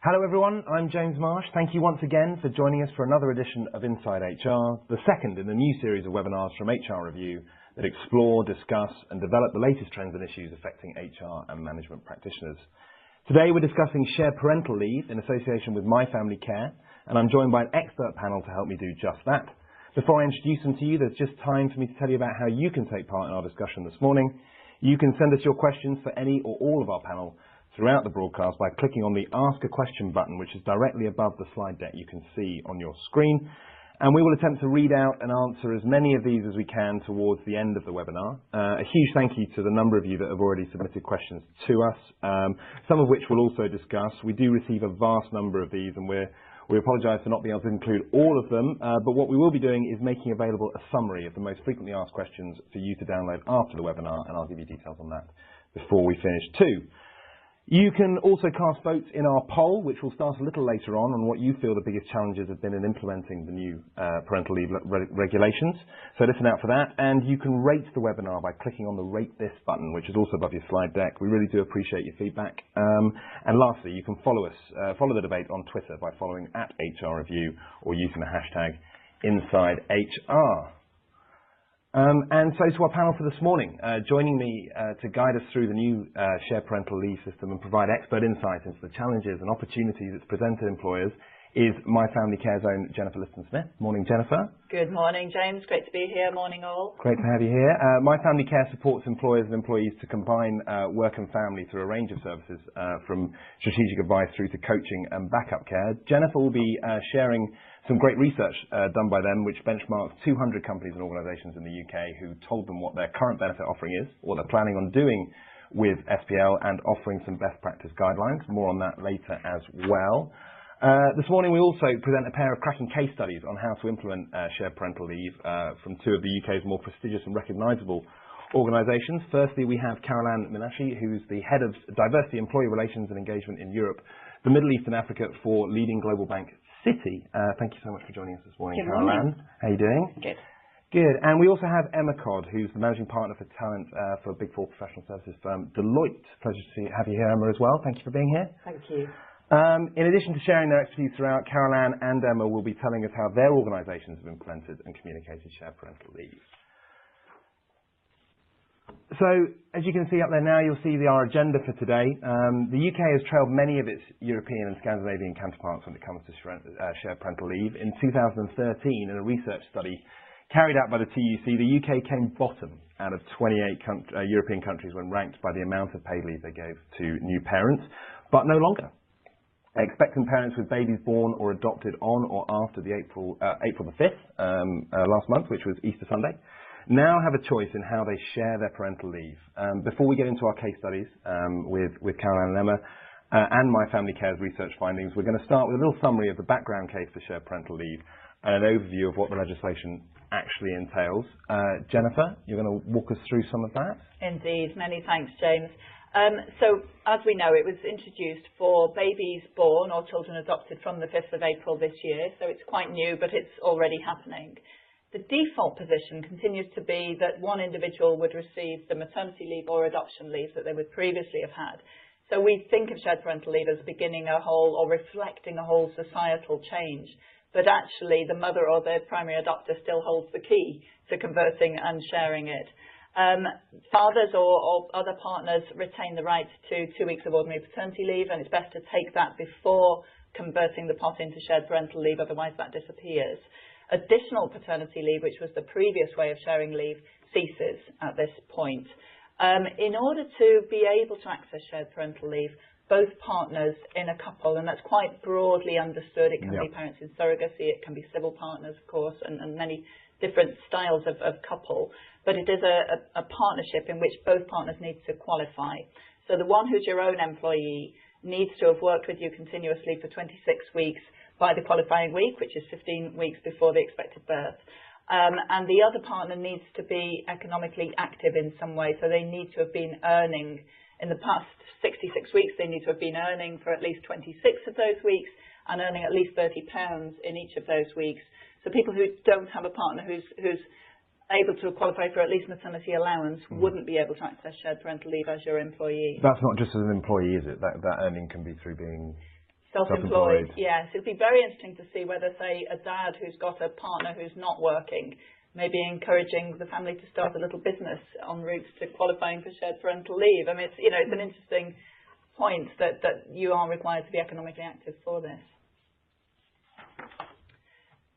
Hello everyone, I'm James Marsh. Thank you once again for joining us for another edition of Inside HR, the second in a new series of webinars from HR Review that explore, discuss and develop the latest trends and issues affecting HR and management practitioners. Today we're discussing shared parental leave in association with My Family Care, and I'm joined by an expert panel to help me do just that. Before I introduce them to you, there's just time for me to tell you about how you can take part in our discussion this morning. You can send us your questions for any or all of our panel throughout the broadcast by clicking on the Ask a Question button, which is directly above the slide deck you can see on your screen. And we will attempt to read out and answer as many of these as we can towards the end of the webinar. A huge thank you to the number of you that have already submitted questions to us, some of which we'll also discuss. We do receive a vast number of these, and we apologise for not being able to include all of them, but what we will be doing is making available a summary of the most frequently asked questions for you to download after the webinar, and I'll give you details on that before we finish too. You can also cast votes in our poll, which will start a little later on what you feel the biggest challenges have been in implementing the new parental leave regulations. So listen out for that. And you can rate the webinar by clicking on the Rate This button, which is also above your slide deck. We really do appreciate your feedback. And lastly, you can follow the debate on Twitter by following @HR Review or using the hashtag InsideHR. And so to our panel for this morning, joining me to guide us through the new shared parental leave system and provide expert insight into the challenges and opportunities it's presented to employers is My Family Care's own Jennifer Liston-Smith. Morning, Jennifer. Good morning, James. Great to be here. Morning, all. Great to have you here. My Family Care supports employers and employees to combine work and family through a range of services, from strategic advice through to coaching and backup care. Jennifer will be sharing some great research done by them, which benchmarks 200 companies and organisations in the UK who told them what their current benefit offering is, what they're planning on doing with SPL, and offering some best practice guidelines. More on that later as well. This morning we also present a pair of cracking case studies on how to implement shared parental leave from two of the UK's more prestigious and recognisable organisations. Firstly, we have Caroline Minashi, who's the Head of Diversity, Employee Relations and Engagement in Europe, the Middle East and Africa for leading global bank Citi. Thank you so much for joining us this morning, Good Caroline. morning. How are you doing? Good. Good. And we also have Emma Codd, who's the Managing Partner for Talent for a Big Four professional services firm, Deloitte. Pleasure to have you here, Emma, as well. Thank you for being here. Thank you. In addition to sharing their expertise throughout, Caroline and Emma will be telling us how their organisations have implemented and communicated shared parental leave. So, as you can see up there now, you'll see our agenda for today. The UK has trailed many of its European and Scandinavian counterparts when it comes to shared parental leave. In 2013, in a research study carried out by the TUC, the UK came bottom out of 28 European countries when ranked by the amount of paid leave they gave to new parents, but no longer. Expectant parents with babies born or adopted on or after the April the 5th last month, which was Easter Sunday, now have a choice in how they share their parental leave. Before we get into our case studies with Caroline and Emma and My Family Care's research findings, we're going to start with a little summary of the background case for shared parental leave and an overview of what the legislation actually entails. Jennifer, you're going to walk us through some of that? Indeed. Many thanks, James. So, as we know, it was introduced for babies born or children adopted from the 5th of April this year, so it's quite new, but it's already happening. The default position continues to be that one individual would receive the maternity leave or adoption leave that they would previously have had. So we think of shared parental leave as beginning a whole or reflecting a whole societal change, but actually the mother or the primary adopter still holds the key to converting and sharing it. Fathers or other partners retain the right to 2 weeks of ordinary paternity leave, and it's best to take that before converting the pot into shared parental leave, otherwise that disappears. Additional paternity leave, which was the previous way of sharing leave, ceases at this point. In order to be able to access shared parental leave, both partners in a couple, and that's quite broadly understood, it can be parents in surrogacy, it can be civil partners, of course, and many different styles of couple, but it is a partnership in which both partners need to qualify. So the one who's your own employee needs to have worked with you continuously for 26 weeks by the qualifying week, which is 15 weeks before the expected birth. And the other partner needs to be economically active in some way, so they need to have been earning. In the past 66 weeks, they need to have been earning for at least 26 of those weeks and earning at least £30 in each of those weeks. So people who don't have a partner who's able to qualify for at least maternity allowance wouldn't be able to access shared parental leave as your employee. That's not just as an employee, is it? That earning can be through being... Self-employed, yes. It'd be very interesting to see whether, say, a dad who's got a partner who's not working, maybe encouraging the family to start a little business en route to qualifying for shared parental leave. I mean, it's, it's an interesting point that you are required to be economically active for this.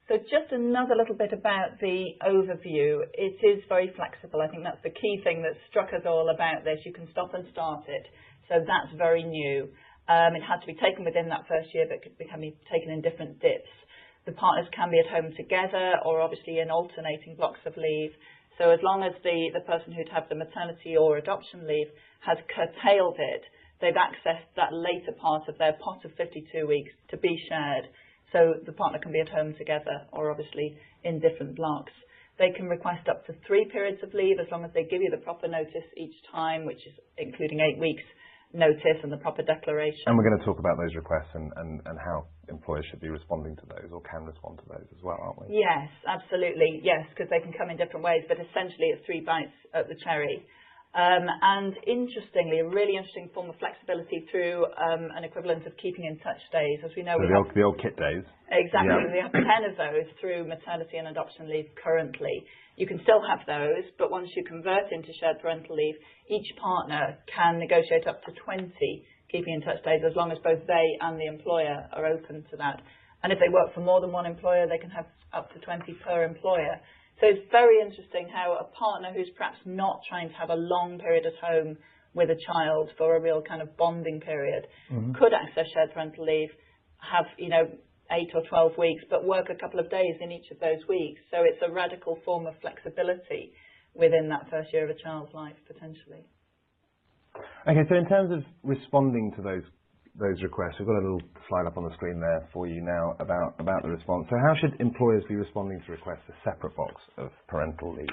So just another little bit about the overview. It is very flexible. I think that's the key thing that struck us all about this. You can stop and start it. So that's very new. It had to be taken within that first year, but can be taken in different dips. The partners can be at home together or obviously in alternating blocks of leave. So as long as the person who'd have the maternity or adoption leave has curtailed it, they've accessed that later part of their pot of 52 weeks to be shared. So the partner can be at home together or obviously in different blocks. They can request up to 3 periods of leave as long as they give you the proper notice each time, which is including 8 weeks notice and the proper declaration. And we're going to talk about those requests and how employers should be responding to those or can respond to those as well, aren't we? Yes, absolutely. Yes, because they can come in different ways, but essentially it's 3 bites at the cherry. And interestingly, a really interesting form of flexibility through an equivalent of keeping in touch days. As we know, so the old kit days. Exactly. Yeah. We have 10 of those through maternity and adoption leave currently. You can still have those, but once you convert into shared parental leave, each partner can negotiate up to 20 keeping in touch days as long as both they and the employer are open to that. And if they work for more than one employer, they can have up to 20 per employer. So it's very interesting how a partner who's perhaps not trying to have a long period at home with a child for a real kind of bonding period could access shared parental leave, have, 8 or 12 weeks, but work a couple of days in each of those weeks. So it's a radical form of flexibility within that first year of a child's life, potentially. Okay, so in terms of responding to those requests, we've got a little slide up on the screen there for you now about the response. So how should employers be responding to requests a separate box of parental leave?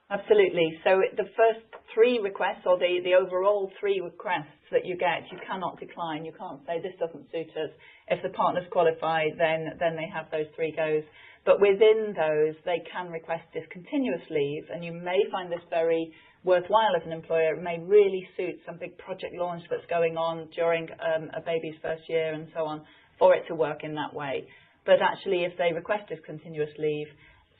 Absolutely. So the first 3 requests, or the overall 3 requests that you get, you cannot decline. You can't say this doesn't suit us. If the partners qualify, then they have those 3 goes. But within those, they can request discontinuous leave, and you may find this very worthwhile as an employer. It may really suit some big project launch that's going on during a baby's first year and so on for it to work in that way. But actually, if they request discontinuous leave,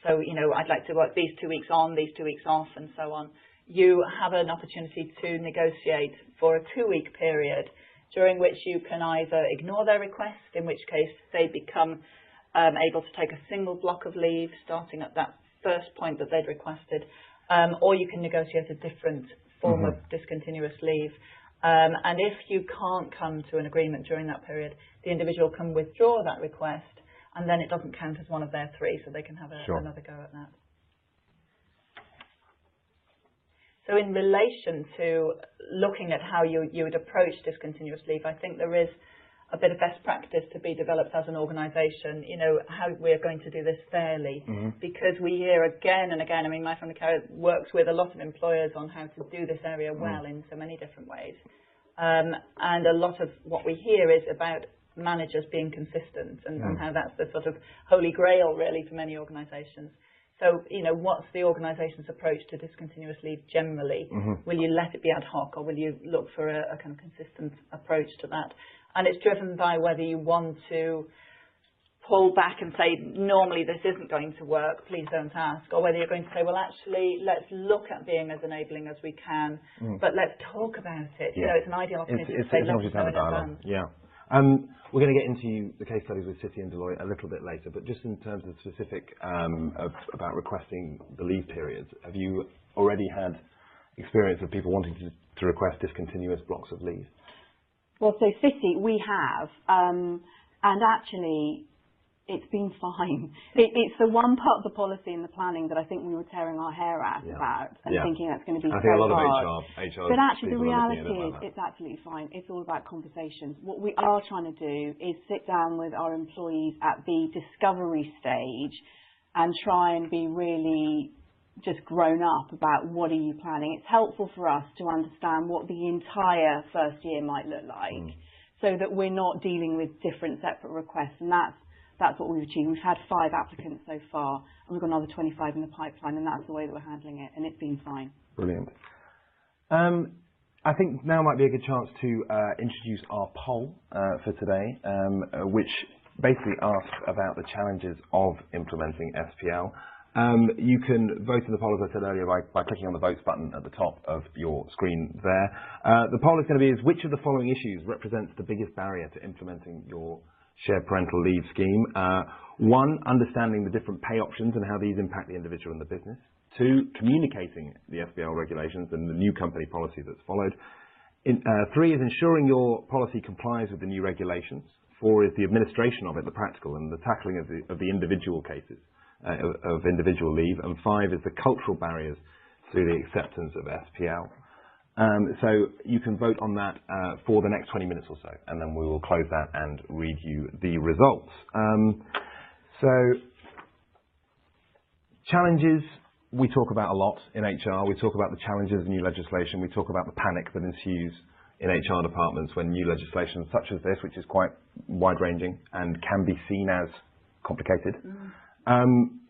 so, I'd like to work these 2 weeks on, these 2 weeks off, and so on, you have an opportunity to negotiate for a 2-week period during which you can either ignore their request, in which case they become able to take a single block of leave starting at that first point that they'd requested, or you can negotiate a different form of discontinuous leave. And if you can't come to an agreement during that period, the individual can withdraw that request, and then it doesn't count as one of their 3, so they can have another go at that. So in relation to looking at how you would approach discontinuous leave, I think there is a bit of best practice to be developed as an organisation, how we're going to do this fairly, because we hear again and again, My Family Care works with a lot of employers on how to do this area well in so many different ways. And a lot of what we hear is about managers being consistent and how that's the sort of holy grail really for many organisations. So, what's the organisation's approach to discontinuous leave generally? Will you let it be ad hoc, or will you look for a kind of consistent approach to that? And it's driven by whether you want to pull back and say, normally this isn't going to work, please don't ask, or whether you're going to say, well, actually, let's look at being as enabling as we can, but let's talk about it. Yeah. It's an ideal opportunity to say, let's have a dialogue. Yeah. We're going to get into the case studies with City and Deloitte a little bit later, but just in terms of specific about requesting the leave periods, have you already had experience of people wanting to request discontinuous blocks of leave? Well, so City, we have, and actually it's been fine. It's the one part of the policy and the planning that I think we were tearing our hair out about and thinking that's going to be so hard. I think a lot of HR but actually the reality is it's absolutely fine. It's all about conversations. What we are trying to do is sit down with our employees at the discovery stage and try and be really just grown up about what are you planning. It's helpful for us to understand what the entire first year might look like so that we're not dealing with different separate requests, and that's what we've achieved. We've had 5 applicants so far, and we've got another 25 in the pipeline, and that's the way that we're handling it, and it's been fine. Brilliant. I think now might be a good chance to introduce our poll for today, which basically asks about the challenges of implementing SPL. You can vote in the poll, as I said earlier, by clicking on the votes button at the top of your screen there. The poll is going to be which of the following issues represents the biggest barrier to implementing your shared parental leave scheme? 1, understanding the different pay options and how these impact the individual and the business. 2, communicating the SPL regulations and the new company policy that's followed. 3 is ensuring your policy complies with the new regulations. 4 is the administration of it, the practical, and the tackling of the individual cases of individual leave. And 5 is the cultural barriers to the acceptance of SPL. So you can vote on that for the next 20 minutes or so, and then we will close that and read you the results. So challenges we talk about a lot in HR. We talk about the challenges of new legislation. We talk about the panic that ensues in HR departments when new legislation such as this, which is quite wide-ranging and can be seen as complicated.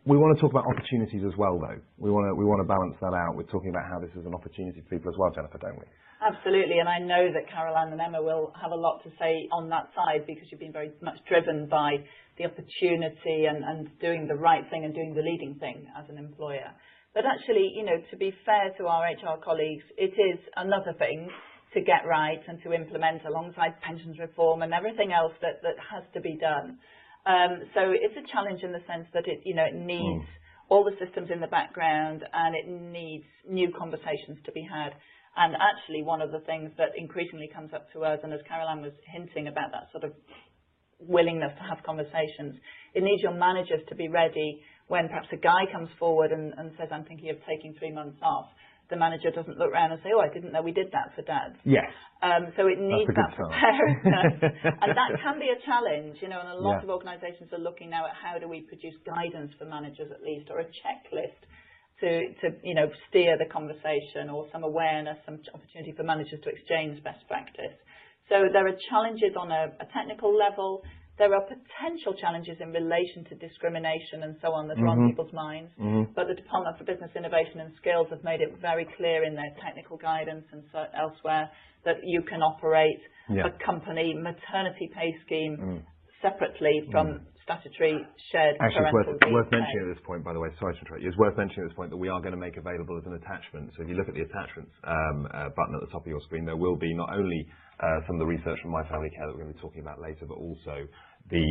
We want to talk about opportunities as well, though. We want to balance that out. We're talking about how this is an opportunity for people as well, Jennifer, don't we? Absolutely, and I know that Caroline and Emma will have a lot to say on that side because you've been very much driven by the opportunity and doing the right thing and doing the leading thing as an employer. But actually, you know, to be fair to our HR colleagues, it is another thing to get right and to implement alongside pensions reform and everything else that has to be done. So it's a challenge in the sense that it needs all the systems in the background and it needs new conversations to be had. And actually, one of the things that increasingly comes up to us, and as Caroline was hinting about that sort of willingness to have conversations, it needs your managers to be ready when perhaps a guy comes forward and says, I'm thinking of taking 3 months off. The manager doesn't look around and say, oh, I didn't know we did that for Dad. Yes. So it needs that preparedness. And that can be a challenge, you know, and a lot of organisations are looking now at how do we produce guidance for managers at least, or a checklist to steer the conversation, or some awareness, some opportunity for managers to exchange best practice. So there are challenges on a technical level. There are potential challenges in relation to discrimination and so on that are on people's minds. But the Department for Business Innovation and Skills have made it very clear in their technical guidance and so elsewhere that you can operate a company maternity pay scheme separately from statutory shared parental leave. Actually, it's worth mentioning at this point, by the way, sorry to interrupt you, it's worth mentioning at this point that we are going to make available as an attachment. So if you look at the attachments button at the top of your screen, there will be not only some of the research from My Family Care that we're going to be talking about later, but also the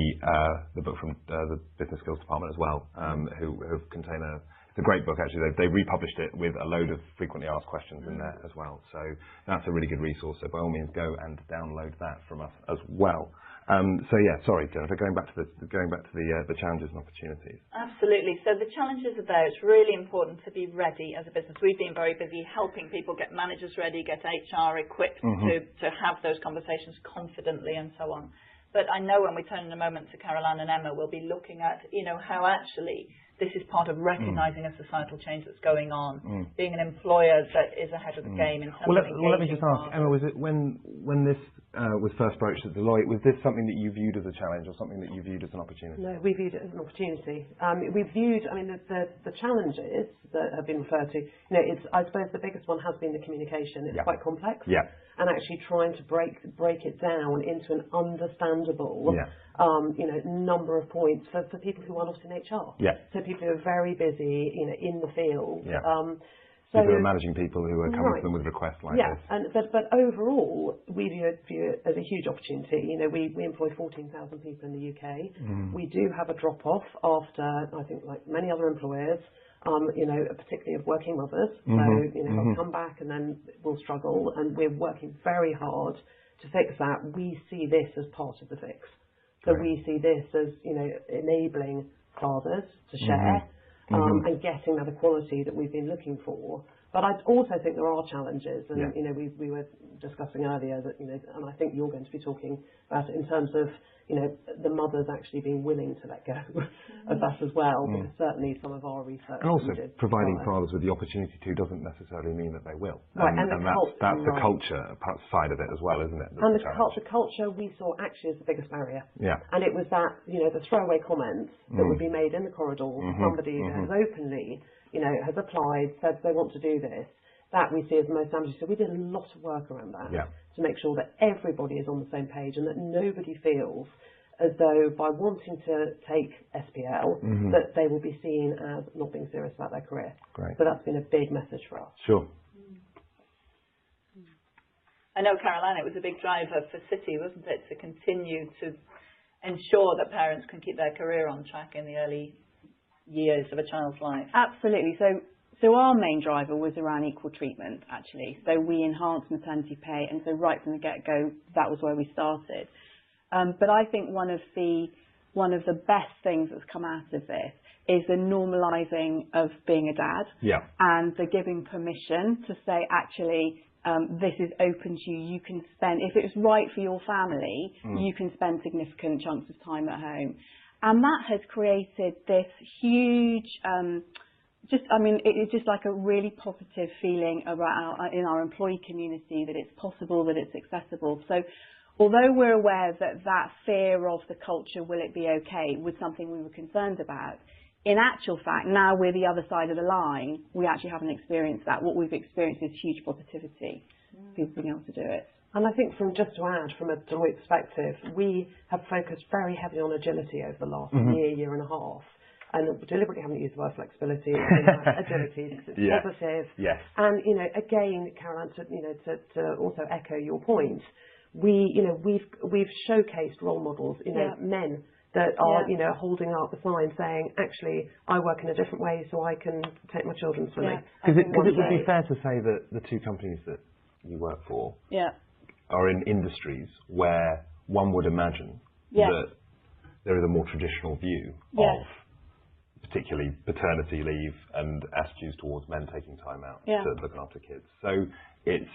book from the Business Skills Department as well, who contain it's a great book actually. They republished it with a load of frequently asked questions in there as well. So that's a really good resource. So by all means, go and download that from us as well. So yeah, sorry, Jennifer, going back to the challenges and opportunities. Absolutely. So the challenges are there. It's really important to be ready as a business. We've been very busy helping people get managers ready, get HR equipped to have those conversations confidently and so on. But I know when we turn in a moment to Caroline and Emma, we'll be looking at, how actually this is part of recognising a societal change that's going on, being an employer that is ahead of the game in terms of engaging. Well, let me just ask, Emma, was it when this was first broached at Deloitte, was this something that you viewed as a challenge or something that you viewed as an opportunity? No, we viewed it as an opportunity. We viewed, the challenges that have been referred to, I suppose the biggest one has been the communication. It's quite complex. Yeah. And actually trying to break it down into an understandable number of points for people who are not in HR. Yeah. So people who are very busy, in the field. Yeah. People who are managing people who are coming to them with requests like this. But overall, we view it as a huge opportunity. We employ 14,000 people in the UK. We do have a drop-off after, I think, like many other employers, particularly of working mothers. So, they'll come back and then we'll struggle, and we're working very hard to fix that. We see this as part of the fix. So we see this as, enabling fathers to share and getting that equality that we've been looking for. But I also think there are challenges, and we were discussing earlier that and I think you're going to be talking about it in terms of the mothers actually being willing to let go of that as well. Because certainly some of our research and also providing fathers with the opportunity to doesn't necessarily mean that they will. Right, and that's the culture side of it as well, isn't it? And the culture we saw actually as the biggest barrier. Yeah. And it was that the throwaway comments that would be made in the corridor. Somebody has openly has applied, said they want to do this. that we see as the most damaging. So we did a lot of work around that to make sure that everybody is on the same page and that nobody feels as though by wanting to take SPL that they will be seen as not being serious about their career. Great. So that's been a big message for us. Sure. I know, Caroline, it was a big driver for City, wasn't it, to continue to ensure that parents can keep their career on track in the early years of a child's life? Absolutely. So our main driver was around equal treatment, actually. So we enhanced maternity pay, and so right from the get-go, that was where we started. But I think one of the best things that's come out of this is the normalising of being a dad, and the giving permission to say, actually, this is open to you. You can spend, if it's right for your family, you can spend significant chunks of time at home. And that has created this huge, it's just like a really positive feeling in our employee community that it's possible, that it's accessible. So although we're aware that fear of the culture, will it be okay, was something we were concerned about, in actual fact, now we're the other side of the line, we actually haven't experienced that. What we've experienced is huge positivity, people being able to do it. And I think from a Deloitte perspective, we have focused very heavily on agility over the last year and a half. And deliberately haven't used the word flexibility, agility, because it's positive. Yes. And, again, Caroline, to also echo your point, we've showcased role models, men that are, holding up the sign saying, actually, I work in a different way so I can take my children swimming. Because it would be fair to say that the two companies that you work for are in industries where one would imagine that there is a more traditional view of particularly paternity leave and attitudes towards men taking time out to look after kids. So it's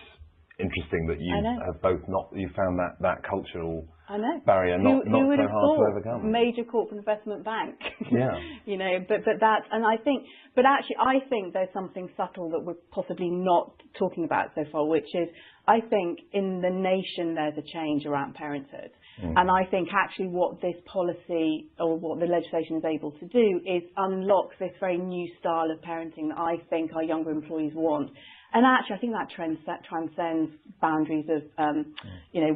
interesting that you have both you found that cultural barrier not so hard to overcome. Major corporate investment bank. Yeah. But that's, and I think there's something subtle that we're possibly not talking about so far, which is, I think in the nation there's a change around parenthood. And I think actually what this policy or what the legislation is able to do is unlock this very new style of parenting that I think our younger employees want. And actually, I think that transcends boundaries of,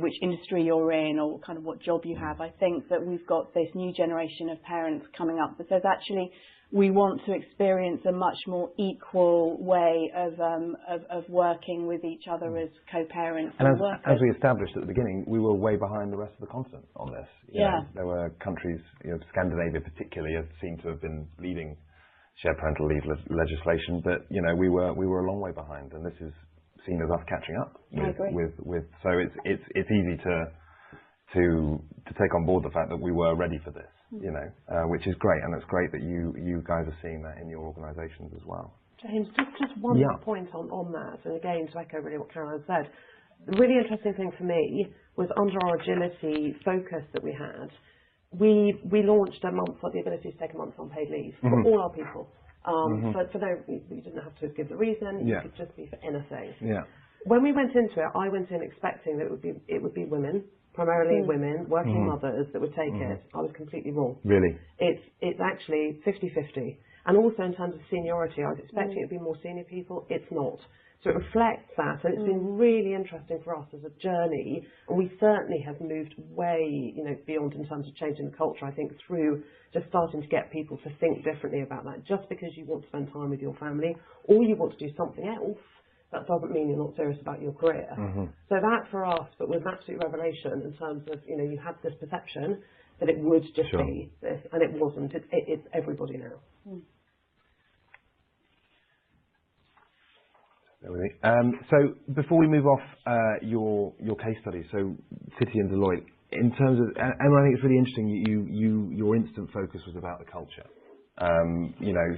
which industry you're in or kind of what job you have. I think that we've got this new generation of parents coming up that says, actually, we want to experience a much more equal way of working with each other as co-parents and workers. As we established at the beginning, we were way behind the rest of the continent on this. You know, there were countries, Scandinavia particularly, seemed to have been leading shared parental leave legislation, but we were a long way behind, and this is seen as us catching up with so it's easy to take on board the fact that we were ready for this, which is great, and it's great that you guys are seeing that in your organisations as well. James, just one point on that, and again to echo really what Caroline said, the really interesting thing for me was under our agility focus that we had, we launched a month for the ability to take a month unpaid leave for all our people. You didn't have to give the reason, it could just be for anything. When we went into it, I went in expecting that it would be women, primarily women, working mothers that would take it. I was completely wrong. Really? It's actually 50-50. And also in terms of seniority, I was expecting it to be more senior people. It's not. So it reflects that, and it's been really interesting for us as a journey, and we certainly have moved way, beyond in terms of changing the culture, I think, through just starting to get people to think differently about that. Just because you want to spend time with your family, or you want to do something else, that doesn't mean you're not serious about your career. So that for us, but was an absolute revelation in terms of, you had this perception that it would just be this, and it wasn't. It's everybody now. So before we move off your case study, so City and Deloitte, in terms of, and I think it's really interesting, your instant focus was about the culture.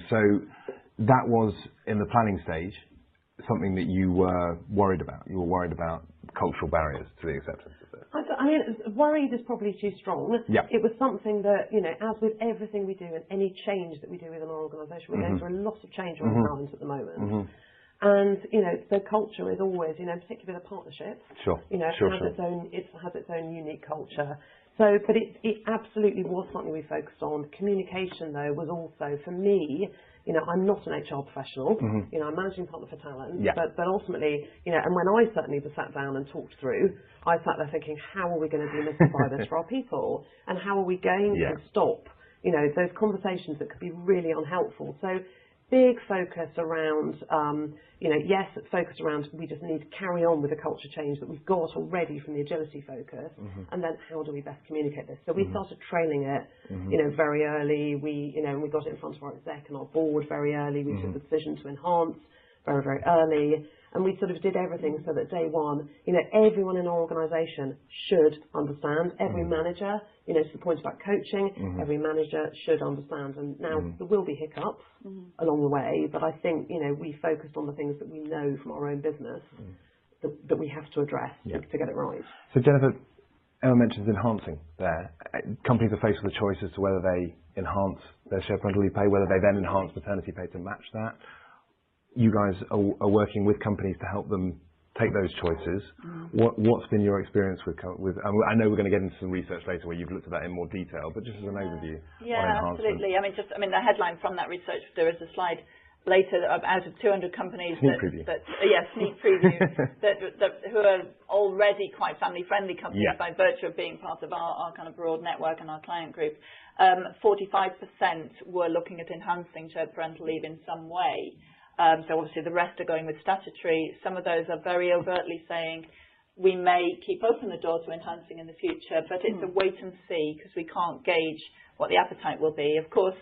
So that was in the planning stage something that you were worried about. You were worried about cultural barriers to the acceptance of this. I mean, worried is probably too strong. It was something that, as with everything we do and any change that we do within our organisation, we're going through a lot of change on talent at the moment. And, the culture is always, particularly with a partnership, it has its own unique culture. So, but it absolutely was something we focused on. Communication, though, was also, for me, you know, I'm not an HR professional, you know, I'm managing partner for talent, Yeah. but ultimately, you know, and when I certainly was sat down and talked through, I sat there thinking, how are we going to demystify this for our people? And how are we going to stop, you know, those conversations that could be really unhelpful? So big focus around, you know, yes, focus around we just need to carry on with the culture change that we've got already from the agility focus, and then how do we best communicate this? So we started training it, you know, very early. We, you know, we got it in front of our exec and our board very early. We took the decision to enhance very, very early. And we sort of did everything so that day one, you know, everyone in our organisation should understand. Every manager, you know, to the point about coaching, every manager should understand. And now there will be hiccups along the way, but I think, you know, we focused on the things that we know from our own business that we have to address to get it right. So Jennifer, Emma mentions enhancing there. Companies are faced with a choice as to whether they enhance their shared parental leave pay, whether they then enhance maternity pay to match that. You guys are working with companies to help them take those choices. What's been your experience with? I know we're going to get into some research later where you've looked at that in more detail, but just as an overview. Yeah, absolutely. I mean, the headline from that research, there is a slide later out of 200 companies sneak preview who are already quite family-friendly companies by virtue of being part of our kind of broad network and our client group. 45% were looking at enhancing shared parental leave in some way. So obviously the rest are going with statutory. Some of those are very overtly saying we may keep open the door to enhancing in the future, but it's a wait and see because we can't gauge what the appetite will be. Of course,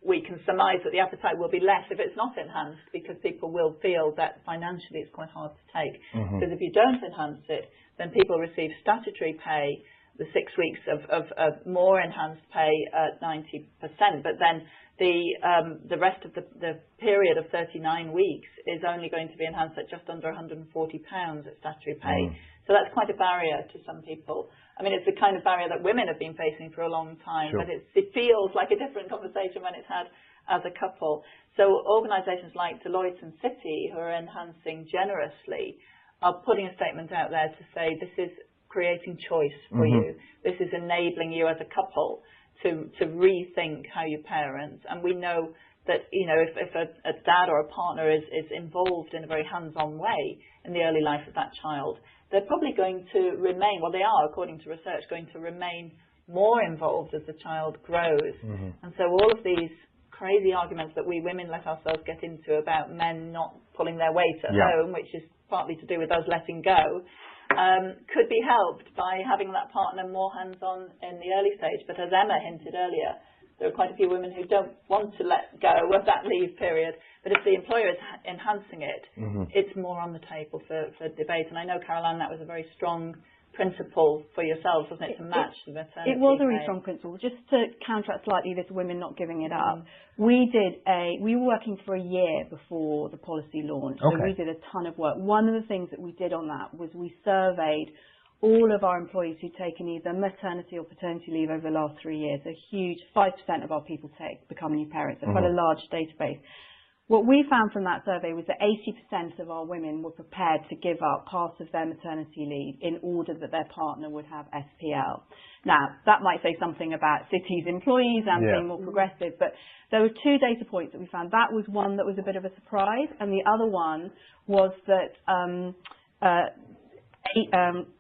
we can surmise that the appetite will be less if it's not enhanced because people will feel that financially it's quite hard to take. Because if you don't enhance it, then people receive statutory pay, the 6 weeks of more enhanced pay at 90%, but then the rest of the period of 39 weeks is only going to be enhanced at just under £140 at statutory pay. So that's quite a barrier to some people. I mean, it's the kind of barrier that women have been facing for a long time, but it feels like a different conversation when it's had as a couple. So organisations like Deloitte and Citi, who are enhancing generously, are putting a statement out there to say this is creating choice for you. This is enabling you as a couple to rethink how you parent. And we know that, you know, if a dad or a partner is involved in a very hands-on way in the early life of that child, they're probably going to remain, well, they are, according to research, going to remain more involved as the child grows. And so all of these crazy arguments that we women let ourselves get into about men not pulling their weight at home, which is partly to do with us letting go, could be helped by having that partner more hands-on in the early stage. But as Emma hinted earlier, there are quite a few women who don't want to let go of that leave period. But if the employer is enhancing it, it's more on the table for debate. And I know, Caroline, that was a very strong principle for yourselves, wasn't it, to match the maternity It was a really pay. strong principle. Just to counteract slightly this women not giving it up, we were working for a year before the policy launched, so we did a ton of work. One of the things that we did on that was we surveyed all of our employees who'd taken either maternity or paternity leave over the last 3 years. A huge 5% of our people become new parents, so quite a large database. What we found from that survey was that 80% of our women were prepared to give up part of their maternity leave in order that their partner would have SPL. Now, that might say something about Citi's employees and being more progressive, but there were 2 data points that we found. That was one that was a bit of a surprise, and the other one was that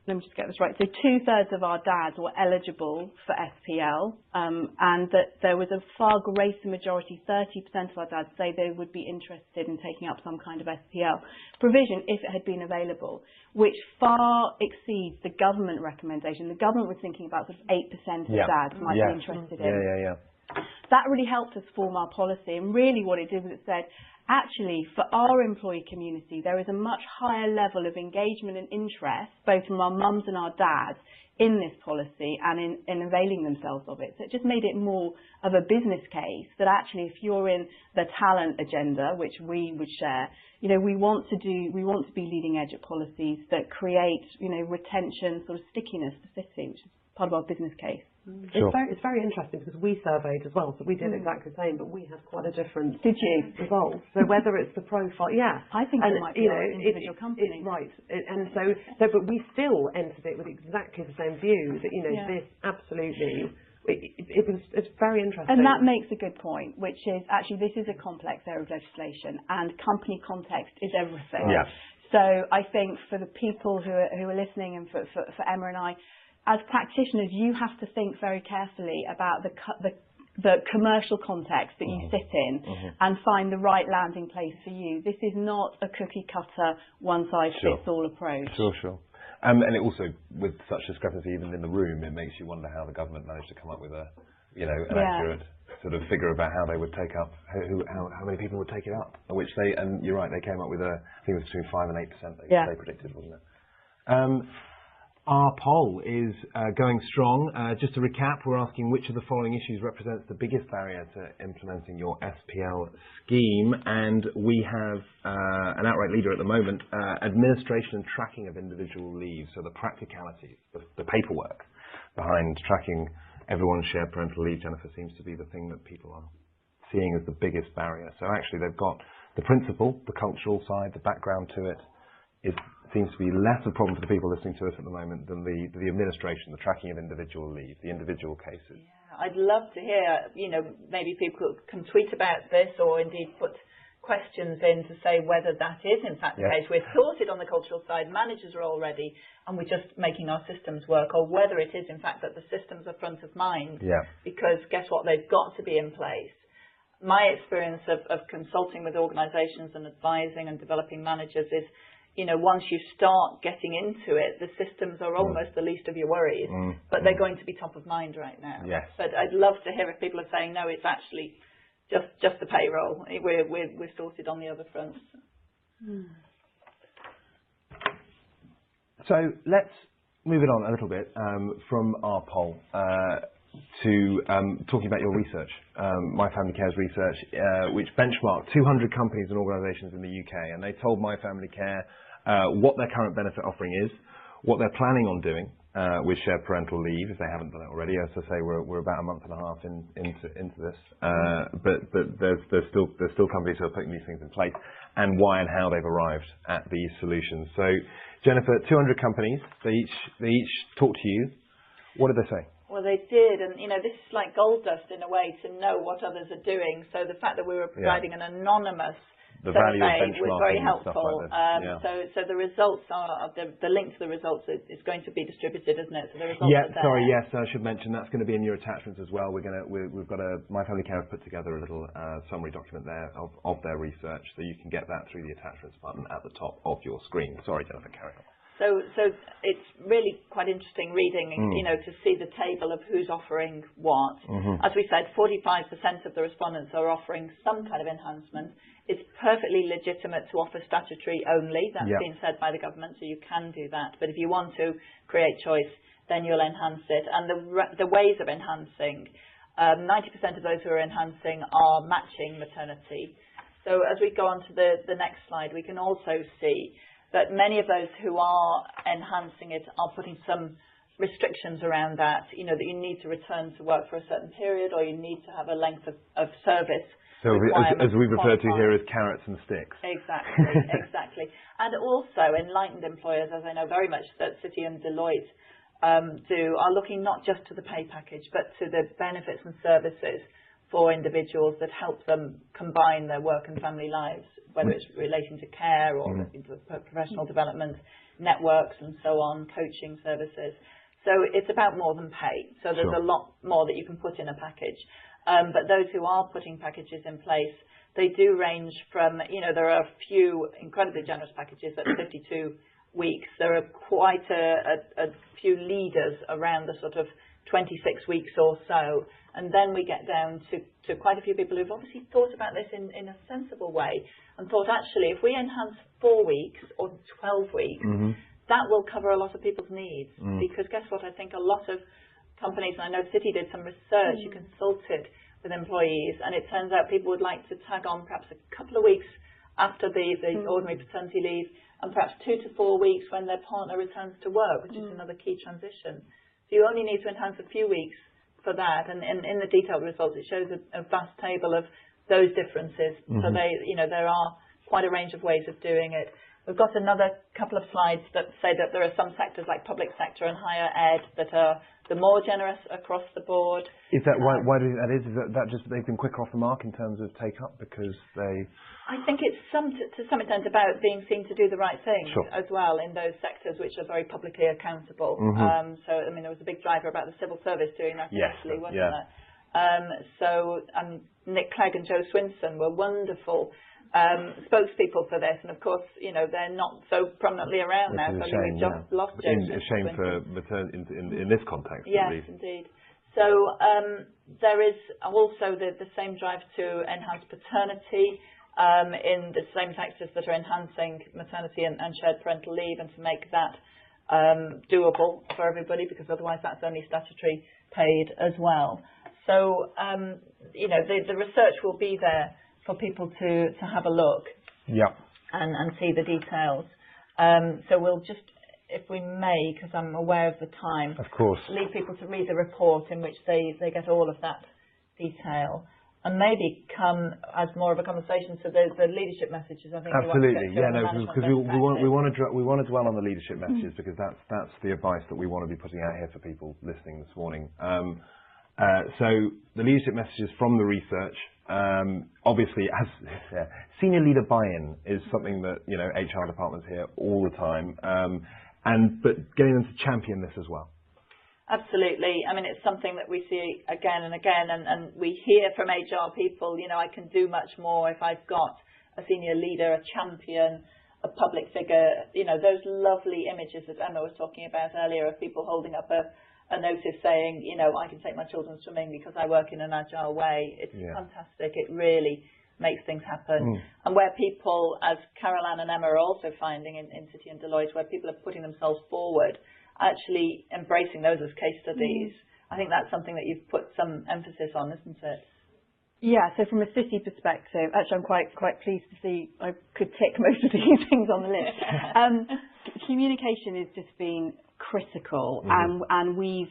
let me just get this right. So 2/3 of our dads were eligible for SPL, and that there was a far greater majority, 30% of our dads say they would be interested in taking up some kind of SPL provision if it had been available, which far exceeds the government recommendation. The government was thinking about sort of 8% of dads might be interested in. That really helped us form our policy, and really what it did was it said, actually, for our employee community, there is a much higher level of engagement and interest, both from our mums and our dads, in this policy and in availing themselves of it. So it just made it more of a business case that actually, if you're in the talent agenda, which we would share, you know, we want to be leading edge at policies that create, you know, retention, sort of stickiness to Citi, which is part of our business case. It's very interesting because we surveyed as well, so we did exactly the same, but we had quite a different result. So whether it's the profile, I think it might be our individual company. Right, and so but we still entered it with exactly the same view that, you know, this absolutely it's very interesting. And that makes a good point, which is actually this is a complex area of legislation, and company context is everything. Yeah. So I think for the people who are listening, and for Emma and I, as practitioners, you have to think very carefully about the commercial context that you sit in and find the right landing place for you. This is not a cookie cutter, one size fits all approach. Sure. And it also, with such discrepancy even in the room, it makes you wonder how the government managed to come up with an accurate sort of figure about how they would take up, how many people would take it up. Which and you're right, they came up with I think it was between 5 and 8% they predicted, wasn't it? Our poll is going strong. Just to recap, we're asking which of the following issues represents the biggest barrier to implementing your SPL scheme, and we have an outright leader at the moment, administration and tracking of individual leave, so the practicalities, the paperwork behind tracking everyone's shared parental leave, Jennifer, seems to be the thing that people are seeing as the biggest barrier. So actually they've got the principle, the cultural side, the background to it. It seems to be less of a problem for the people listening to us at the moment than the administration, the tracking of individual leave, the individual cases. Yeah, I'd love to hear, maybe people can tweet about this or indeed put questions in to say whether that is in fact the case. We're sorted on the cultural side, managers are all ready, and we're just making our systems work, or whether it is in fact that the systems are front of mind, because guess what, they've got to be in place. My experience of consulting with organisations and advising and developing managers is, once you start getting into it, the systems are almost the least of your worries, but they're going to be top of mind right now. Yes. But I'd love to hear if people are saying, no, it's actually just the payroll. We're sorted on the other fronts. So let's move it on a little bit from our poll to talking about your research, My Family Care's research, which benchmarked 200 companies and organisations in the UK, and they told My Family Care what their current benefit offering is, what they're planning on doing with shared parental leave, if they haven't done it already. As I say, we're about a month and a half into this, but there's still companies who are putting these things in place, and why and how they've arrived at these solutions. So, Jennifer, 200 companies, they each talk to you. What did they say? Well, they did, and this is like gold dust in a way to know what others are doing. So the fact that we were providing an anonymous survey was very helpful. So the results are the link to the results is going to be distributed, isn't it? So the results are there. Yes, I should mention that's going to be in your attachments as well. We've got My Family Care have put together a little summary document there of their research, so you can get that through the attachments button at the top of your screen. Sorry, Jennifer, carry on. So it's really quite interesting reading, to see the table of who's offering what. As we said, 45% of the respondents are offering some kind of enhancement. It's perfectly legitimate to offer statutory only. That's been said by the government, so you can do that. But if you want to create choice, then you'll enhance it. And the ways of enhancing, 90% of those who are enhancing are matching maternity. So as we go on to the next slide, we can also see that many of those who are enhancing it are putting some restrictions around that, that you need to return to work for a certain period, or you need to have a length of service. So as we refer to here as carrots and sticks. Exactly. And also enlightened employers, as I know very much that City and Deloitte are looking not just to the pay package, but to the benefits and services for individuals that help them combine their work and family lives, whether it's relating to care or into professional development, networks and so on, coaching services. So it's about more than pay. So there's a lot more that you can put in a package. But those who are putting packages in place, they do range from, there are a few incredibly generous packages at 52 weeks. There are quite a few leaders around the sort of 26 weeks or so. And then we get down to quite a few people who've obviously thought about this in a sensible way and thought, actually, if we enhance 4 weeks or 12 weeks, that will cover a lot of people's needs. Because guess what? I think a lot of companies, and I know City did some research, you consulted with employees, and it turns out people would like to tag on perhaps a couple of weeks after the ordinary paternity leave, and perhaps 2 to 4 weeks when their partner returns to work, which is another key transition. So you only need to enhance a few weeks for that, and in the detailed results it shows a vast table of those differences. So there are quite a range of ways of doing it. We've got another couple of slides that say that there are some sectors like public sector and higher ed that are the more generous across the board. Is that why do you think that is? Is that just they've been quicker off the mark in terms of take up because they? I think it's to some extent about being seen to do the right thing as well in those sectors which are very publicly accountable. So I mean there was a big driver about the civil service doing that initially, wasn't there? So Nick Clegg and Joe Swinson were wonderful spokespeople for this, and of course, you know, they're not so prominently around now. So we've just lost Joe. A shame for maternity in this context. Yes, at least. indeed. So there is also the same drive to enhance paternity in the same sectors that are enhancing maternity and shared parental leave, and to make that doable for everybody, because otherwise that's only statutory paid as well. So you know, the research will be there for people to have a look and see the details. So we'll just, if we may, because I'm aware of the time, of course, leave people to read the report in which they get all of that detail, and maybe come as more of a conversation to the leadership messages. I think absolutely, because we want to dwell on the leadership messages because that's the advice that we want to be putting out here for people listening this morning. So the leadership messages from the research. Obviously, as senior leader buy-in is something that, you know, HR departments hear all the time, but getting them to champion this as well. Absolutely. I mean, it's something that we see again and again, and we hear from HR people, you know, I can do much more if I've got a senior leader, a champion, a public figure, you know, those lovely images that Emma was talking about earlier of people holding up a notice saying, you know, I can take my children swimming because I work in an agile way. It's fantastic. It really makes things happen. And where people, as Caroline and Emma are also finding in City and Deloitte, where people are putting themselves forward, actually embracing those as case studies, I think that's something that you've put some emphasis on, isn't it? Yeah, so from a city perspective, actually I'm quite pleased to see I could tick most of these things on the list. Communication has just been critical, and we've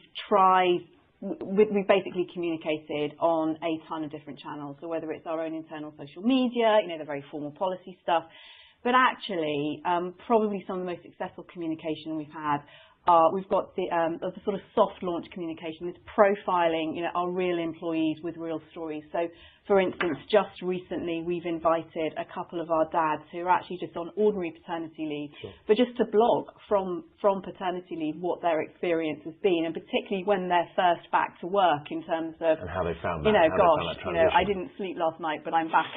basically communicated on a ton of different channels. So whether it's our own internal social media, you know, the very formal policy stuff, but actually probably some of the most successful communication we've had. We've got the sort of soft launch communication, this profiling, you know, our real employees with real stories. So, for instance, just recently we've invited a couple of our dads who are actually just on ordinary paternity leave, but just to blog from paternity leave what their experience has been, and particularly when they're first back to work in terms of and how they found that. You know, gosh, you know, I didn't sleep last night, but I'm back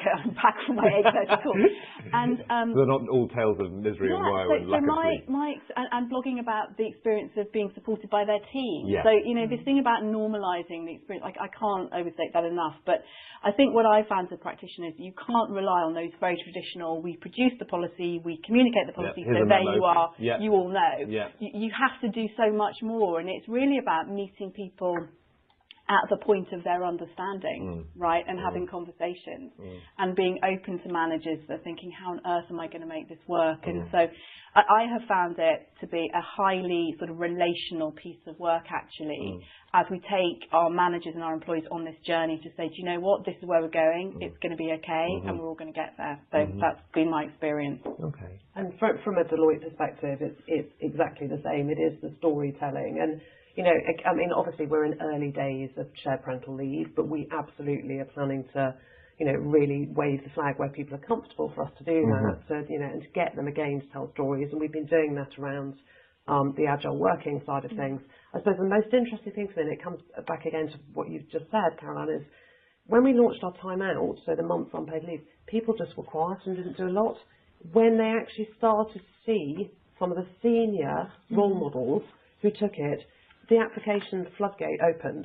from my 8:30 call. And they're not all tales of misery and woe and lack of sleep. And blogging about the experience of being supported by their team. Yeah. So, you know, this thing about normalising the experience, like I can't overstate that enough, but I think what I found as a practitioner is you can't rely on those very traditional, we produce the policy, we communicate the policy, so there you are, you all know. Yeah. You have to do so much more, and it's really about meeting people at the point of their understanding, right, and having conversations and being open to managers that are thinking, how on earth am I going to make this work? And so I have found it to be a highly sort of relational piece of work, actually, as we take our managers and our employees on this journey to say, do you know what, this is where we're going, it's going to be okay, and we're all going to get there. So that's been my experience. Okay. And from a Deloitte perspective, it's exactly the same. It is the storytelling. And you know, I mean, obviously we're in early days of shared parental leave, but we absolutely are planning to, you know, really wave the flag where people are comfortable for us to do that. So, you know, and to get them again to tell stories. And we've been doing that around the agile working side of things. I suppose the most interesting thing for me, and it comes back again to what you've just said, Caroline, is when we launched our time out, so the month's unpaid leave, people just were quiet and didn't do a lot. When they actually started to see some of the senior role models who took it, the application floodgate opened.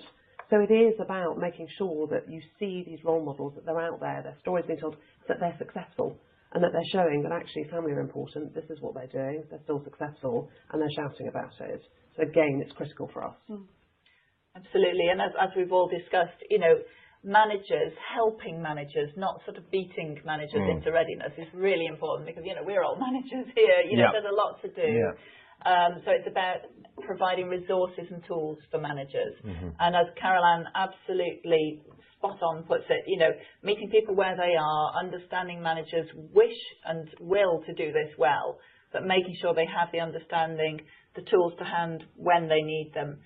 So it is about making sure that you see these role models, that they're out there, their stories being told, that they're successful, and that they're showing that actually family are important, this is what they're doing, they're still successful, and they're shouting about it. So again, it's critical for us. Absolutely, and as we've all discussed, you know, managers, helping managers, not sort of beating managers into readiness is really important, because, you know, we're all managers here, you know, there's a lot to do. So it's about providing resources and tools for managers. And as Caroline absolutely spot on puts it, you know, meeting people where they are, understanding managers' wish and will to do this well, but making sure they have the understanding, the tools to hand when they need them.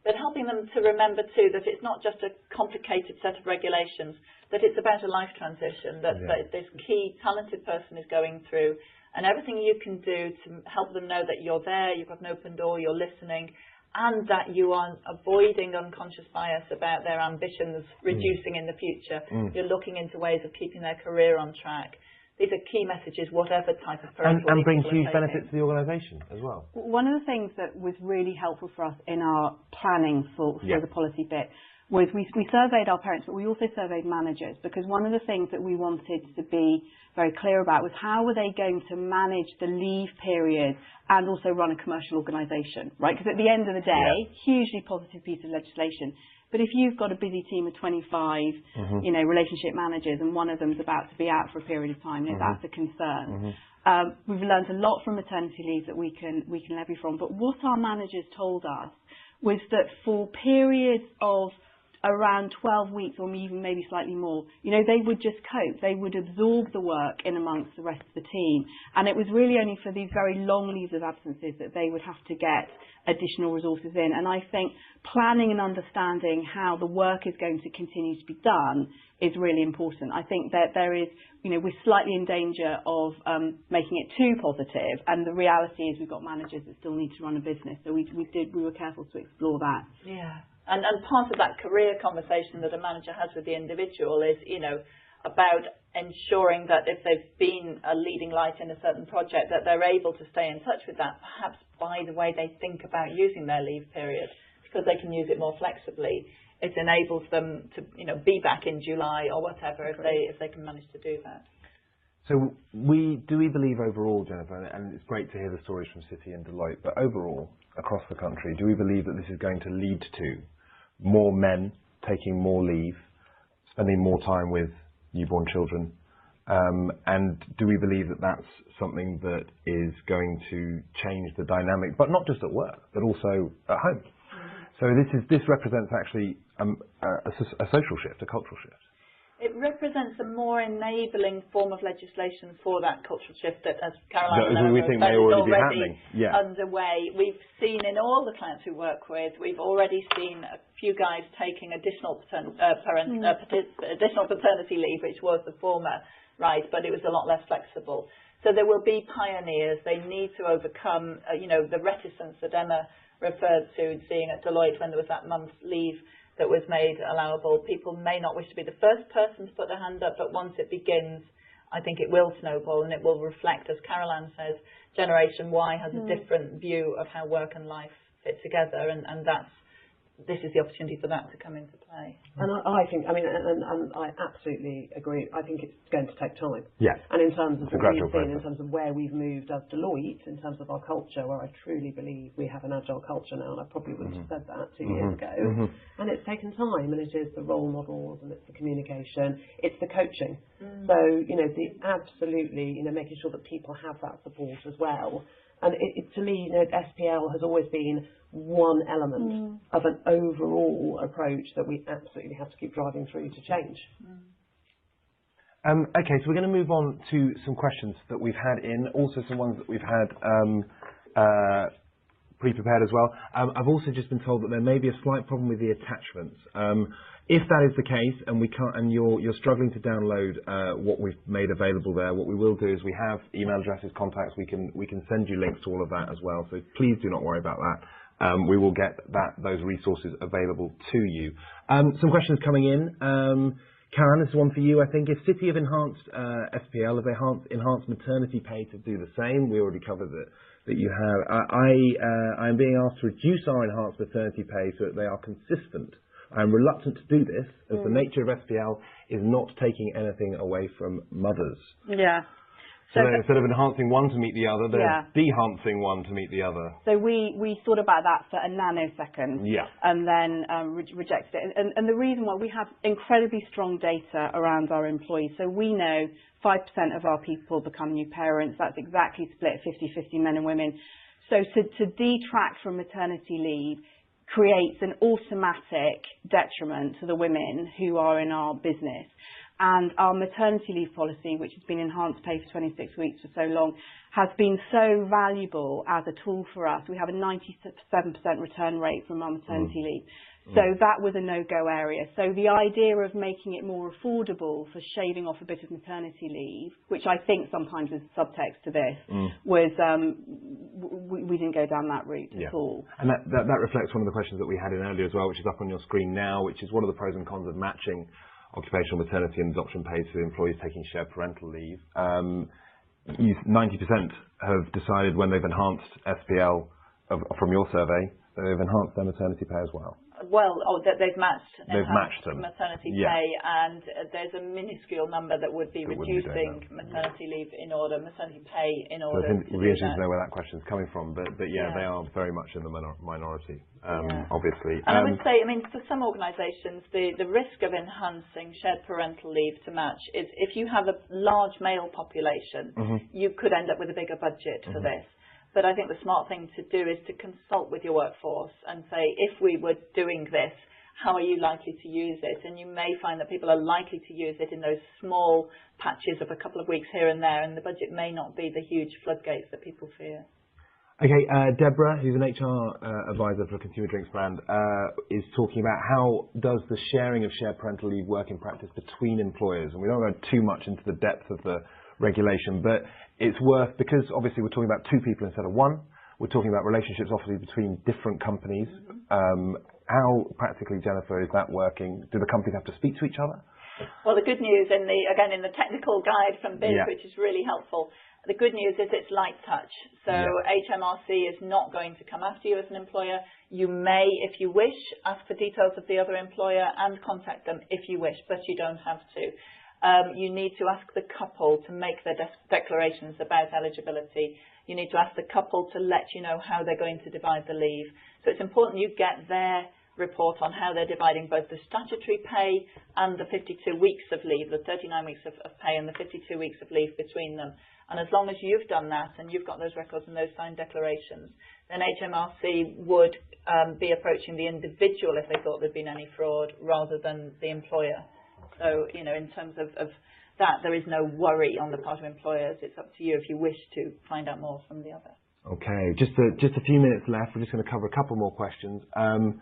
But helping them to remember too that it's not just a complicated set of regulations, that it's about a life transition, that this key talented person is going through, and everything you can do to help them know that you're there, you've got an open door, you're listening, and that you are avoiding unconscious bias about their ambitions reducing in the future. You're looking into ways of keeping their career on track. These are key messages, whatever type of parental leave. And brings huge benefits to the organisation as well. One of the things that was really helpful for us in our planning for the policy bit was we surveyed our parents, but we also surveyed managers, because one of the things that we wanted to be very clear about was how were they going to manage the leave period and also run a commercial organisation, right? Because at the end of the day, hugely positive piece of legislation. But if you've got a busy team of 25, you know, relationship managers, and one of them's about to be out for a period of time, you know, that's a concern. We've learned a lot from maternity leave that we can levy from. But what our managers told us was that for periods of around 12 weeks or even maybe slightly more, you know, they would just cope. They would absorb the work in amongst the rest of the team. And it was really only for these very long leaves of absences that they would have to get additional resources in. And I think planning and understanding how the work is going to continue to be done is really important. I think that there is, you know, we're slightly in danger of making it too positive. And the reality is we've got managers that still need to run a business. So we were careful to explore that. Yeah. And part of that career conversation that a manager has with the individual is, you know, about ensuring that if they've been a leading light in a certain project, that they're able to stay in touch with that, perhaps by the way they think about using their leave period, because they can use it more flexibly. It enables them to, you know, be back in July or whatever if they can manage to do that. So we believe overall, Jennifer, and it's great to hear the stories from City and Deloitte, but overall, across the country, do we believe that this is going to lead to more men taking more leave, spending more time with newborn children, and do we believe that that's something that is going to change the dynamic, but not just at work, but also at home? So this represents actually a social shift, a cultural shift. It represents a more enabling form of legislation for that cultural shift that, as Caroline that we think may already be happening. Underway. We've seen in all the clients we work with, we've already seen a few guys taking additional paternity leave, which was the former right, but it was a lot less flexible. So there will be pioneers. They need to overcome, you know, the reticence that Emma referred to, seeing at Deloitte when there was that month's leave that was made allowable. People may not wish to be the first person to put their hand up, but once it begins, I think it will snowball and it will reflect, as Caroline says, Generation Y has a different view of how work and life fit together, and this is the opportunity for that to come into play. And I think, I mean, and I absolutely agree. I think it's going to take time. Yes. And in terms of what we've seen, in process. terms of where we've moved as Deloitte, in terms of our culture, where I truly believe we have an agile culture now, and I probably wouldn't have said that 2 years ago. And it's taken time, and it is the role models, and it's the communication, it's the coaching. So, you know, absolutely, you know, making sure that people have that support as well. And to me, you know, SPL has always been one element of an overall approach that we absolutely have to keep driving through to change. Okay, so we're going to move on to some questions that we've had in, also some ones that we've had pre-prepared as well. I've also just been told that there may be a slight problem with the attachments. If that is the case, and we can't, and you're struggling to download what we've made available there, what we will do is we have email addresses, contacts. We can send you links to all of that as well. So please do not worry about that. We will get those resources available to you. Some questions coming in. Karen, this is one for you. I think if City have enhanced SPL, have they enhanced maternity pay to do the same? We already covered that you have. I am being asked to reduce our enhanced maternity pay so that they are consistent. I'm reluctant to do this as the nature of SPL is not taking anything away from mothers. Yeah. So instead of enhancing one to meet the other, they're de-enhancing one to meet the other. So we thought about that for a nanosecond and then rejected it. And the reason why, we have incredibly strong data around our employees. So we know 5% of our people become new parents. That's exactly split 50-50 men and women. So to detract from maternity leave creates an automatic detriment to the women who are in our business. And our maternity leave policy, which has been enhanced pay for 26 weeks for so long, has been so valuable as a tool for us. We have a 97% return rate from our maternity leave. So that was a no-go area. So the idea of making it more affordable for shaving off a bit of maternity leave, which I think sometimes is subtext to this, was we didn't go down that route at all. And that reflects one of the questions that we had in earlier as well, which is up on your screen now, which is what are the pros and cons of matching occupational maternity and adoption pay to employees taking shared parental leave. 90% have decided when they've enhanced SPL from your survey, that they've enhanced their maternity pay as well. Well, that they've matched them. maternity pay, and there's a minuscule number that would be reducing maternity leave in order, maternity pay in order. So it would be interesting to know where that question is coming from, but yeah, they are very much in the minority, obviously. And I would say, I mean, for some organisations, the risk of enhancing shared parental leave to match is if you have a large male population, you could end up with a bigger budget for this. But I think the smart thing to do is to consult with your workforce and say, if we were doing this, how are you likely to use it? And you may find that people are likely to use it in those small patches of a couple of weeks here and there, and the budget may not be the huge floodgates that people fear. Okay, Deborah, who's an HR advisor for a consumer drinks brand, is talking about how does the sharing of shared parental leave work in practice between employers? And we don't go too much into the depth of the regulation, but it's worth, because obviously we're talking about two people instead of one, we're talking about relationships obviously between different companies. How practically, Jennifer, is that working? Do the companies have to speak to each other? Well, the good news in the technical guide from BIS, which is really helpful, the good news is it's light touch. So HMRC is not going to come after you as an employer. You may, if you wish, ask for details of the other employer and contact them if you wish, but you don't have to. You need to ask the couple to make their declarations about eligibility. You need to ask the couple to let you know how they're going to divide the leave. So it's important you get their report on how they're dividing both the statutory pay and the 52 weeks of leave, the 39 weeks of pay and the 52 weeks of leave between them. And as long as you've done that and you've got those records and those signed declarations, then HMRC would be approaching the individual if they thought there'd been any fraud rather than the employer. So, in terms of that, there is no worry on the part of employers. It's up to you if you wish to find out more from the other. Okay, just a few minutes left. We're just going to cover a couple more questions. Anna,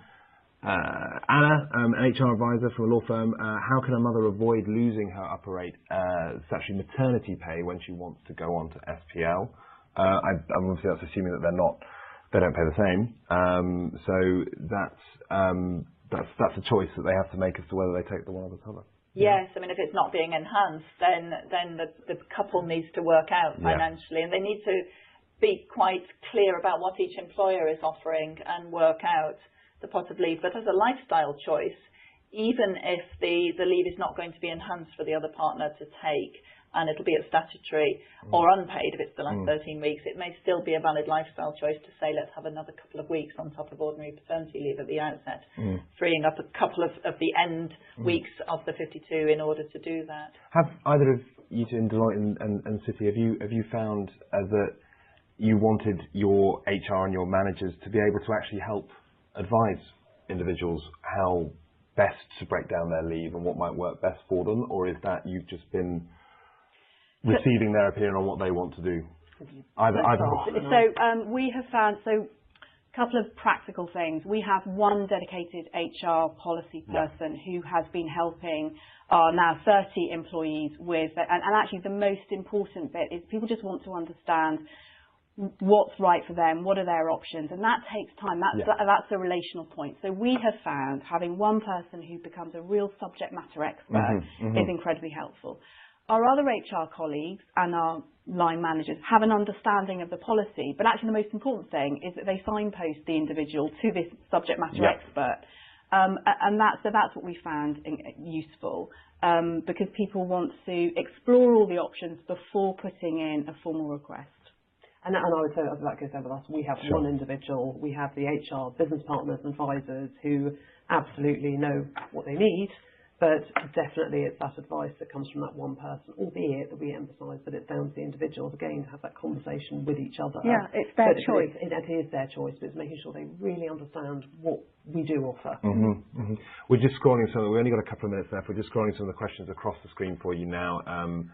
an HR advisor from a law firm, how can a mother avoid losing her upper rate statutory maternity pay when she wants to go on to SPL? Obviously that's assuming that they don't pay the same. So that's a choice that they have to make as to whether they take the one or the other. Yes, I mean, if it's not being enhanced, then the couple needs to work out financially, and they need to be quite clear about what each employer is offering and work out the pot of leave. But as a lifestyle choice, even if the leave is not going to be enhanced for the other partner to take, and it'll be at statutory or unpaid if it's the last 13 weeks, it may still be a valid lifestyle choice to say, let's have another couple of weeks on top of ordinary paternity leave at the outset, freeing up a couple of the end weeks of the 52 in order to do that. Have either of you two in Deloitte and City, have you found that you wanted your HR and your managers to be able to actually help advise individuals how best to break down their leave and what might work best for them, or is that you've just been receiving their opinion on what they want to do? Either. So we have found, a couple of practical things. We have one dedicated HR policy person who has been helping our now 30 employees with, and actually the most important bit is people just want to understand what's right for them, what are their options, and that takes time. That's a relational point. So we have found having one person who becomes a real subject matter expert is incredibly helpful. Our other HR colleagues and our line managers have an understanding of the policy, but actually the most important thing is that they signpost the individual to this subject matter expert. And that's what we found useful, because people want to explore all the options before putting in a formal request. And I would say that goes over us. We have one individual. We have the HR business partners and advisors who absolutely know what they need. But definitely it's that advice that comes from that one person, albeit that we emphasise that it's down to the individuals, again, to have that conversation with each other. Yeah, it's their choice. It is their choice, but it's making sure they really understand what we do offer. We're just scrolling some, we've only got a couple of minutes left, we're just scrolling some of the questions across the screen for you now. And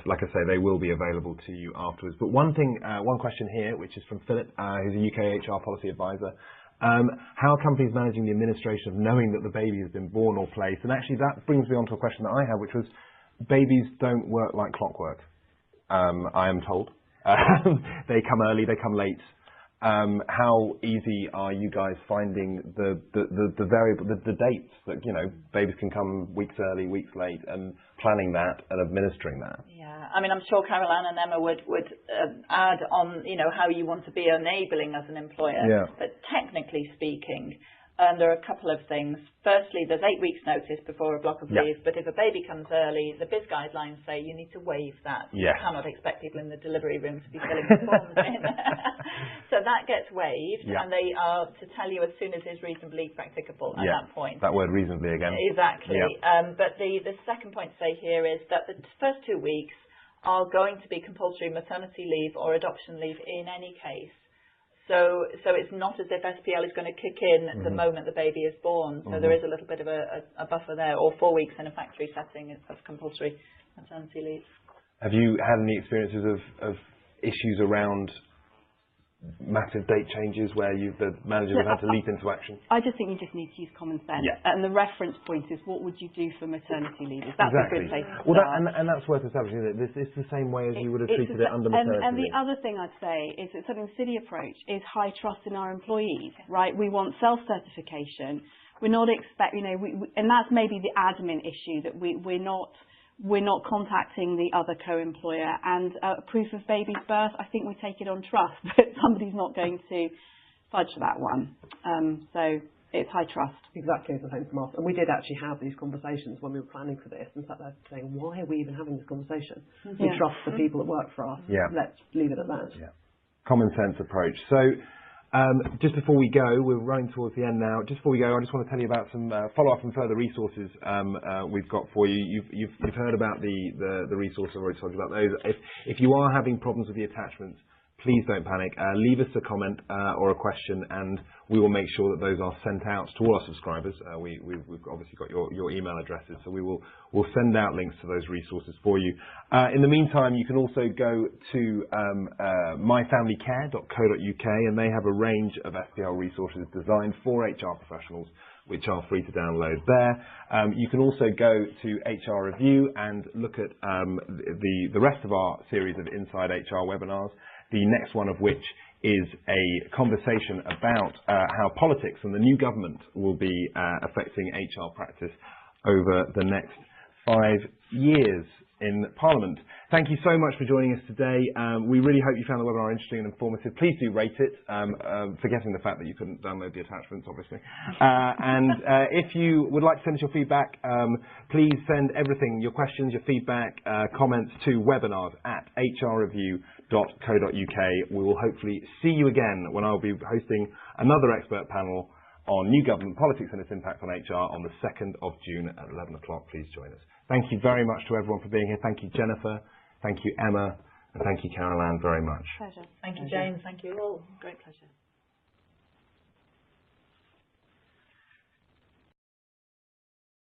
like I say, they will be available to you afterwards. But one question here, which is from Philip, who's a UK HR policy advisor. How are companies managing the administration of knowing that the baby has been born or placed? And actually that brings me on to a question that I have, which was, babies don't work like clockwork, I am told. They come early, they come late. How easy are you guys finding the variable, the dates that, you know, babies can come weeks early, weeks late, and planning that and administering that? Yeah, I mean, I'm sure Caroline and Emma would add on, you know, how you want to be enabling as an employer. Yeah. But technically speaking, there are a couple of things. Firstly, there's 8 weeks notice before a block of leave, but if a baby comes early, the BIS guidelines say you need to waive that. Yes. You cannot expect people in the delivery room to be filling the forms in. So that gets waived, and they are to tell you as soon as is reasonably practicable at that point. That word reasonably again. Exactly. But the second point to say here is that the first 2 weeks are going to be compulsory maternity leave or adoption leave in any case. So it's not as if SPL is going to kick in the moment the baby is born. So there is a little bit of a buffer there, or 4 weeks in a factory setting of compulsory maternity leave. Have you had any experiences of issues around massive date changes where the managers have had to leap into action? I just think you just need to use common sense. Yeah. And the reference point is, what would you do for maternity leavers? That's a good place to well, start. and that's worth establishing, isn't it? It's the same way as you would have treated it under maternity and the leave. other thing I'd say is that something the city approach is high trust in our employees, right? We want self-certification. We're not and that's maybe the admin issue, that we're not contacting the other co-employer, and proof of baby's birth, I think we take it on trust that somebody's not going to fudge that one. So it's high trust. Exactly as the same from us. And we did actually have these conversations when we were planning for this, and sat there saying, why are we even having this conversation? We trust the people that work for us. Yeah. Let's leave it at that. Yeah. Common sense approach. So just before we go, we're running towards the end now. Just before we go, I just want to tell you about some follow-up and further resources we've got for you. You've heard about the resources. I've already told you about those. If you are having problems with the attachments, please don't panic. Leave us a comment or a question, and we will make sure that those are sent out to all our subscribers. We've obviously got your email addresses, so we'll send out links to those resources for you. In the meantime, you can also go to myfamilycare.co.uk, and they have a range of SPL resources designed for HR professionals, which are free to download there. You can also go to HR Review and look at the rest of our series of Inside HR webinars, the next one of which is a conversation about how politics and the new government will be affecting HR practice over the next 5 years in Parliament. Thank you so much for joining us today. We really hope you found the webinar interesting and informative. Please do rate it, forgetting the fact that you couldn't download the attachments, obviously. And if you would like to send us your feedback, please send everything, your questions, your feedback, comments to webinars@hrreview.co.uk. We will hopefully see you again when I'll be hosting another expert panel on new government politics and its impact on HR on the 2nd of June at 11 o'clock. Please join us. Thank you very much to everyone for being here. Thank you, Jennifer. Thank you, Emma. And thank you, Caroline, very much. Pleasure. Thank you, James. Thank you all. Great pleasure.